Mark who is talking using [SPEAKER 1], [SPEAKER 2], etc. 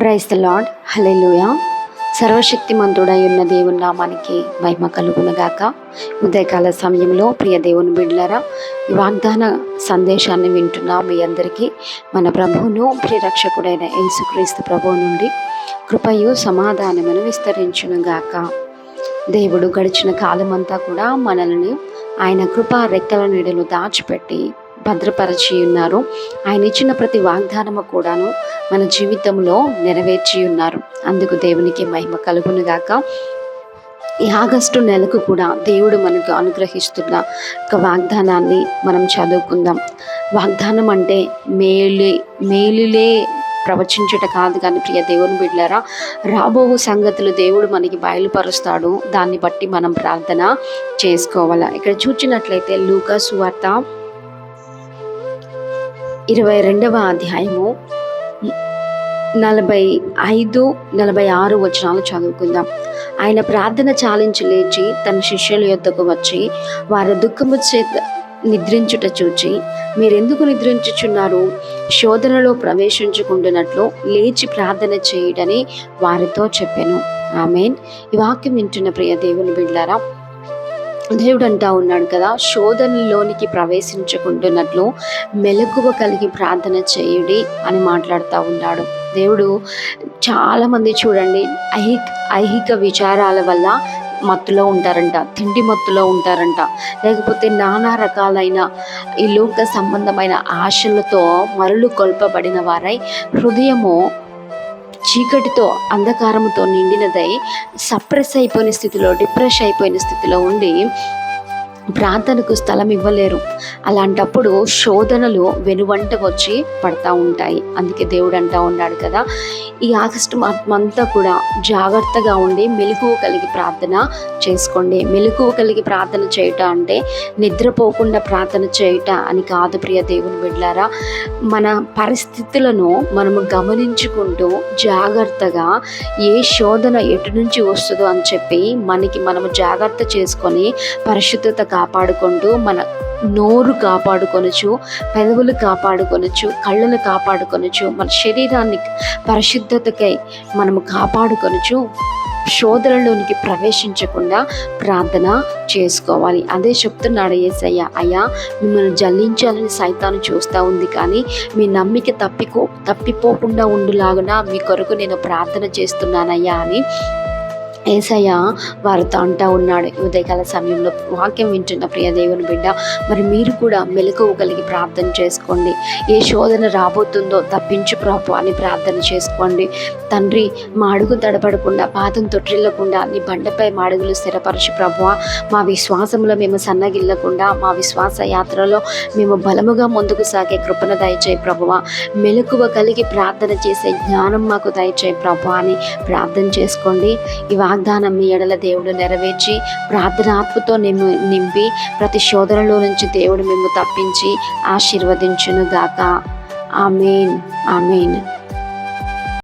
[SPEAKER 1] Praise the lord. Hallelujah. సర్వశక్తిమంతుడై ఉన్న దేవుని నామానికి మహిమ కలుగునుగాక. ఉదయకాల సమయంలో ప్రియ దేవుని బిడ్డలారా, ఈ వాగ్దాన సందేశాన్ని వింటున్న మీ అందరికీ మన ప్రభువును ప్రియరక్షకుడైన యేసుక్రీస్తు ప్రభువు నుండి కృపయు సమాధానమును విస్తరించునుగాక. దేవుడు గడిచిన కాలమంతా కూడా మనల్ని ఆయన కృపా రెక్కల నీడలు దాచిపెట్టి భద్రపరిచి ఉన్నారు. ఆయన ఇచ్చిన ప్రతి వాగ్దానము కూడాను మన జీవితంలో నెరవేర్చి ఉన్నారు. అందుకు దేవునికి మహిమ కలుగునుగాక. ఈ ఆగస్టు నెలకు కూడా దేవుడు మనకు అనుగ్రహిస్తున్న ఒక వాగ్దానాన్ని మనం చదువుకుందాం. వాగ్దానం అంటే మేలులే ప్రవచించుట కాదు కానీ ప్రియ దేవుని బిడ్డలారా, రాబో సంగతులు దేవుడు మనకి బయలుపరుస్తాడు. దాన్ని బట్టి మనం ప్రార్థన చేసుకోవాలా. ఇక్కడ చూచినట్లయితే లూకా సువార్త 22వ అధ్యాయము 45-46 వచనాలు చదువుకుందాం. ఆయన ప్రార్థన చాలించి లేచి తన శిష్యుల యొద్దకు వచ్చి వారి దుఃఖము చేత నిద్రించుట చూచి, మీరెందుకు నిద్రించుచున్నారు? శోధనలో ప్రవేశించుకుంటున్నట్లు లేచి ప్రార్థన చేయడని వారితో చెప్పెను. ఆమేన్. ఈ వాక్యం వింటున్న ప్రియ దేవుని బిడ్డలారా, దేవుడు అంటా ఉన్నాడు కదా, శోధనలోనికి ప్రవేశించుకుంటున్నట్లు మెలకువ కలిగి ప్రార్థన చేయుడి అని మాట్లాడుతూ ఉన్నాడు. దేవుడు చాలామంది చూడండి ఐహిక విచారాల వల్ల మత్తులో ఉంటారంట, తిండి మత్తులో ఉంటారంట, లేకపోతే నానా రకాలైన ఈ లోక సంబంధమైన ఆశలతో మరులు కొల్పబడిన వారై హృదయము చీకటితో అంధకారముతో నిండినదై సప్రెస్ అయిపోయిన స్థితిలో, డిప్రెస్ అయిపోయిన స్థితిలో ఉండి ప్రార్థనకు స్థలం ఇవ్వలేరు. అలాంటప్పుడు శోధనలు వెనువంట వచ్చి పడతా ఉంటాయి. అందుకే దేవుడు అంటా ఉన్నాడు కదా, ఈ ఆగస్టు అంతా కూడా జాగ్రత్తగా ఉండి మెలకువ కలిగి ప్రార్థన చేసుకోండి. మెలకువ కలిగి ప్రార్థన చేయట అంటే నిద్రపోకుండా ప్రార్థన చేయట అని కాదు ప్రియ దేవుని బిడ్డలారా. మన పరిస్థితులను మనము గమనించుకుంటూ జాగ్రత్తగా ఏ శోధన ఎటు నుంచి వస్తుందో అని చెప్పి మనము జాగ్రత్త చేసుకొని పరిశుద్ధత కాపాడుకుంటూ మన నోరు కాపాడుకొనొచ్చు, పెదవులు కాపాడుకొనొచ్చు, కళ్ళను కాపాడుకొనొచ్చు, మన శరీరాన్ని పరిశుద్ధతకై మనము కాపాడుకొనొచ్చు. శోధనలోనికి ప్రవేశించకుండా ప్రార్థన చేసుకోవాలి. అదే చెప్తున్నాడు యేసయ్య. అయ్యా, మిమ్మల్ని జల్లించాలని సైతాను చూస్తూ ఉంది, కానీ మీ నమ్మిక తప్పిపోకుండా ఉండులాగున మీ కొరకు నేను ప్రార్థన చేస్తున్నానయ్యా అని యేసయ్య వారితో అంటా ఉన్నాడు. ఉదయకాల సమయంలో వాక్యం వింటున్న ప్రియ దేవుని బిడ్డ, మరి మీరు కూడా మెలకువ కలిగి ప్రార్థన చేసుకోండి. ఏ శోధన రాబోతుందో తప్పించు ప్రభు అని ప్రార్థన చేసుకోండి. తండ్రి, మా అడుగు తడపడకుండా, పాదం తొట్టిల్లకుండా నీ బండపై మా అడుగులు స్థిరపరచు ప్రభువా. మా విశ్వాసంలో మేము సన్నగిల్లకుండా, మా విశ్వాస యాత్రలో మేము బలముగా ముందుకు సాగే కృపను దయచేయి ప్రభువా. మెలకువ కలిగి ప్రార్థన చేసే జ్ఞానం మాకు దయచేయి ప్రభువా అని ప్రార్థన చేసుకోండి. ఈ వాగ్దానం మీ ఎడల దేవుడు నెరవేర్చి ప్రార్థన ఆత్మతో నింపి ప్రతి శోధనలో నుంచి దేవుడు మేము తప్పించి ఆశీర్వదించును గాక. ఆమేన్. ఆమేన్.